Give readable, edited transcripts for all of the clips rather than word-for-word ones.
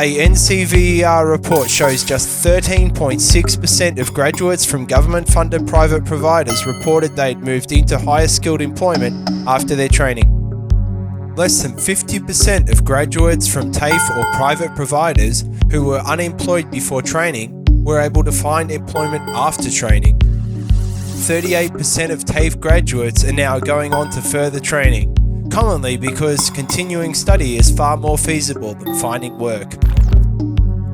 A NCVER report shows just 13.6% of graduates from government-funded private providers reported they'd moved into higher skilled employment after their training. Less than 50% of graduates from TAFE or private providers who were unemployed before training were able to find employment after training. 38% of TAFE graduates are now going on to further training, commonly because continuing study is far more feasible than finding work.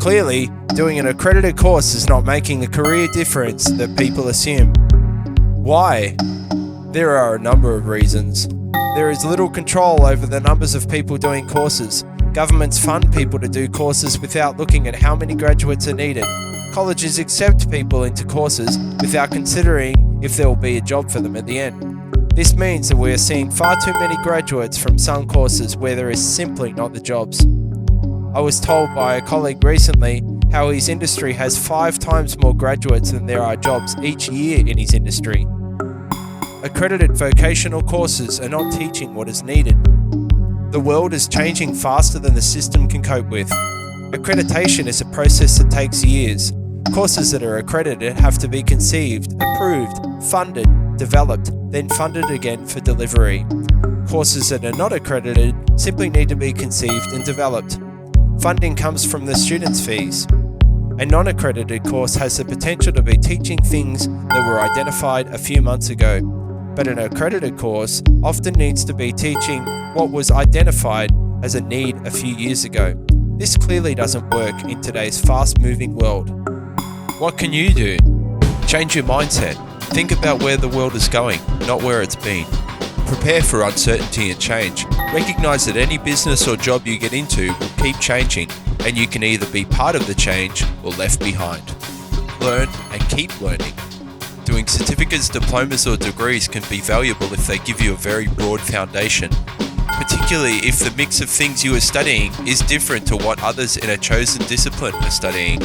Clearly, doing an accredited course is not making the career difference that people assume. Why? There are a number of reasons. There is little control over the numbers of people doing courses. Governments fund people to do courses without looking at how many graduates are needed. Colleges accept people into courses without considering if there will be a job for them at the end. This means that we are seeing far too many graduates from some courses where there is simply not the jobs. I was told by a colleague recently how his industry has 5 times more graduates than there are jobs each year in his industry. Accredited vocational courses are not teaching what is needed. The world is changing faster than the system can cope with. Accreditation is a process that takes years. Courses that are accredited have to be conceived, approved, funded, developed, then funded again for delivery. Courses that are not accredited simply need to be conceived and developed. Funding comes from the students' fees. A non-accredited course has the potential to be teaching things that were identified a few months ago, but an accredited course often needs to be teaching what was identified as a need a few years ago. This clearly doesn't work in today's fast-moving world. What can you do? Change your mindset. Think about where the world is going, not where it's been. Prepare for uncertainty and change. Recognize that any business or job you get into will keep changing, and you can either be part of the change or left behind. Learn and keep learning. Doing certificates, diplomas, or degrees can be valuable if they give you a very broad foundation, particularly if the mix of things you are studying is different to what others in a chosen discipline are studying.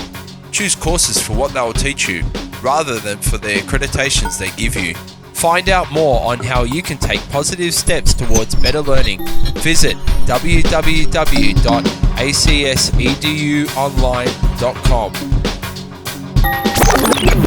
Choose courses for what they will teach you, rather than for the accreditations they give you. Find out more on how you can take positive steps towards better learning. Visit www.acsedunline.com.